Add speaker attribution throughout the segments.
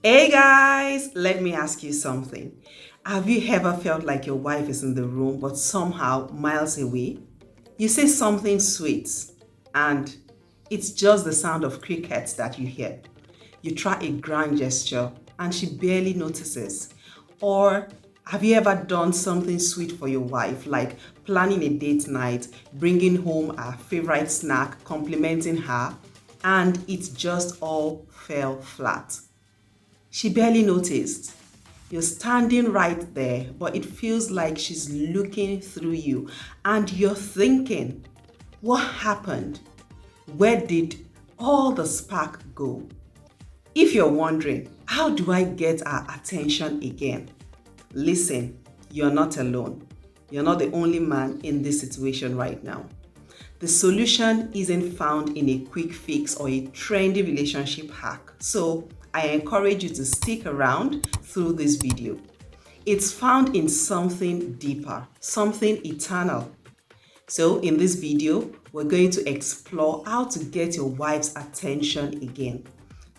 Speaker 1: Hey guys, let me ask you something. Have you ever felt like your wife is in the room but somehow miles away? You say something sweet and it's just the sound of crickets that you hear. You try a grand gesture and she barely notices. Or have you ever done something sweet for your wife, like planning a date night, bringing home her favorite snack, complimenting her, and it just all fell flat? She barely noticed. You're standing right there, but it feels like she's looking through you and you're thinking, what happened? Where did all the spark go? If you're wondering, how do I get our attention again? Listen, you're not alone. You're not the only man in this situation right now. The solution isn't found in a quick fix or a trendy relationship hack. So I encourage you to stick around through this video. It's found in something deeper, something eternal. So in this video, we're going to explore how to get your wife's attention again.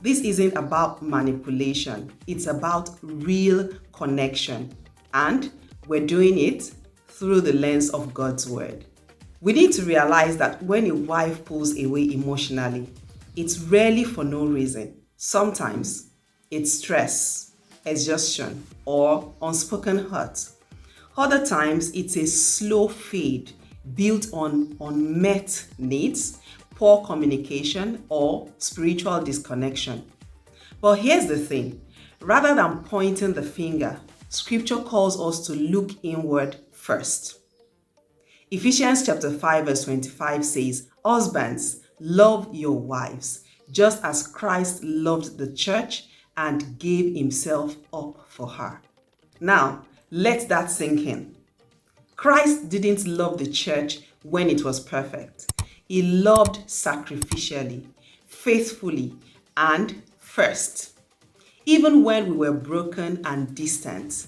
Speaker 1: This isn't about manipulation, it's about real connection. And we're doing it through the lens of God's word. We need to realize that when a wife pulls away emotionally, it's rarely for no reason. Sometimes it's stress, exhaustion, or unspoken hurt. Other times it's a slow fade built on unmet needs, poor communication, or spiritual disconnection. But here's the thing, rather than pointing the finger, scripture calls us to look inward first. Ephesians chapter 5 verse 25 says, "Husbands, love your wives, just as Christ loved the church and gave himself up for her." Now, let that sink in. Christ didn't love the church when it was perfect. He loved sacrificially, faithfully, and first. Even when we were broken and distant.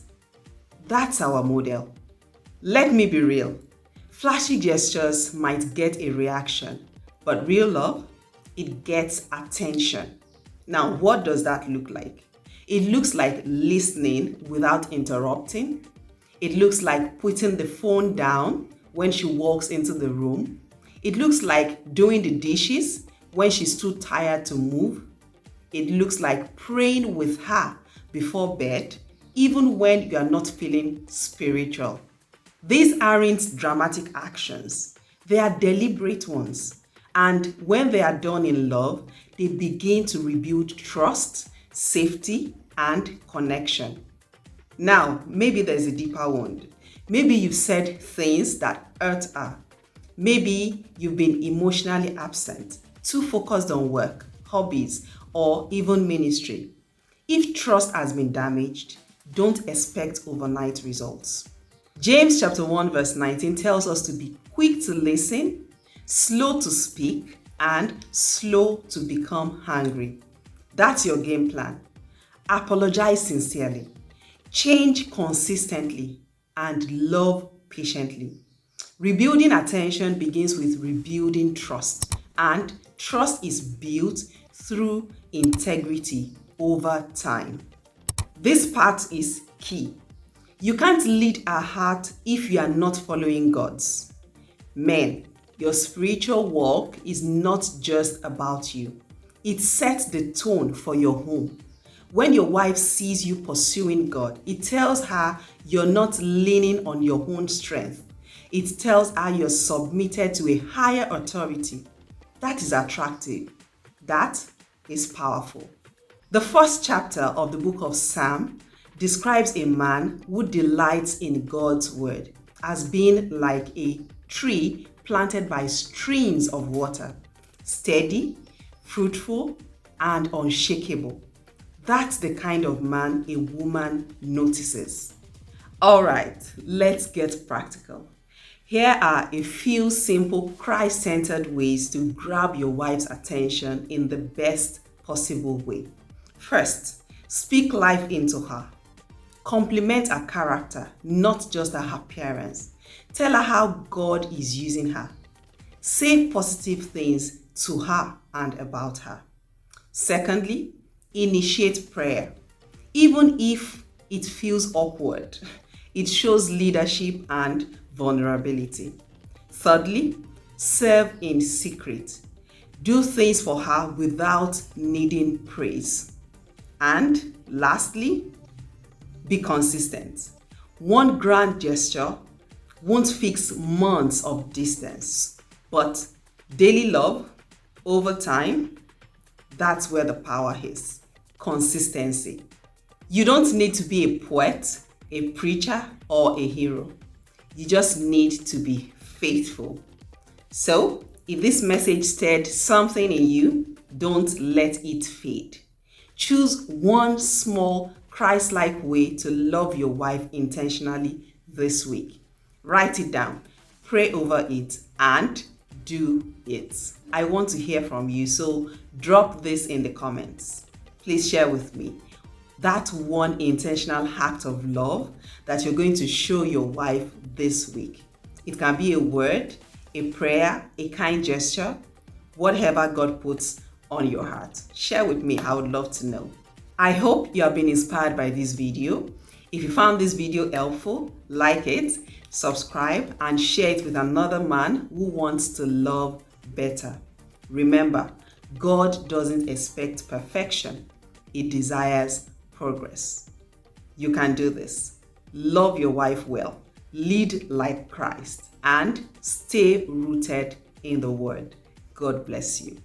Speaker 1: That's our model. Let me be real. Flashy gestures might get a reaction, but real love, it gets attention. Now, what does that look like? It looks like listening without interrupting. It looks like putting the phone down when she walks into the room. It looks like doing the dishes when she's too tired to move. It looks like praying with her before bed, even when you are not feeling spiritual. These aren't dramatic actions, they are deliberate ones. And when they are done in love, they begin to rebuild trust, safety, and connection. Now, maybe there's a deeper wound. Maybe you've said things that hurt her. Maybe you've been emotionally absent, too focused on work, hobbies, or even ministry. If trust has been damaged, don't expect overnight results. James chapter 1 verse 19 tells us to be quick to listen, slow to speak, and slow to become angry. That's your game plan. Apologize sincerely, change consistently, and love patiently. Rebuilding attention begins with rebuilding trust, and trust is built through integrity over time. This part is key. You can't lead a heart if you are not following God's. Men, your spiritual walk is not just about you. It sets the tone for your home. When your wife sees you pursuing God, it tells her you're not leaning on your own strength. It tells her you're submitted to a higher authority. That is attractive. That is powerful. The first chapter of the book of Psalm describes a man who delights in God's word as being like a tree planted by streams of water, steady, fruitful, and unshakable. That's the kind of man a woman notices. All right, let's get practical. Here are a few simple Christ-centered ways to grab your wife's attention in the best possible way. First, speak life into her. Compliment her character, not just her appearance. Tell her how God is using her. Say positive things to her and about her. Secondly, initiate prayer. even if it feels awkward. It shows leadership and vulnerability. Thirdly, serve in secret. Do things for her without needing praise. And lastly, be consistent. One grand gesture won't fix months of distance, but daily love over time, that's where the power is. Consistency. You don't need to be a poet, a preacher, or a hero. You just need to be faithful. So, if this message stirred something in you, don't let it fade. Choose one small Christ-like way to love your wife intentionally this week. Write it down, pray over it, and do it. I want to hear from you, so drop this in the comments. Please share with me that one intentional act of love that you're going to show your wife this week. It can be a word, a prayer, a kind gesture, whatever God puts on your heart. Share with me, I would love to know. I hope you have been inspired by this video. If you found this video helpful, like it, subscribe, and share it with another man who wants to love better. Remember, God doesn't expect perfection. He desires progress. You can do this. Love your wife well, lead like Christ, and stay rooted in the Word. God bless you.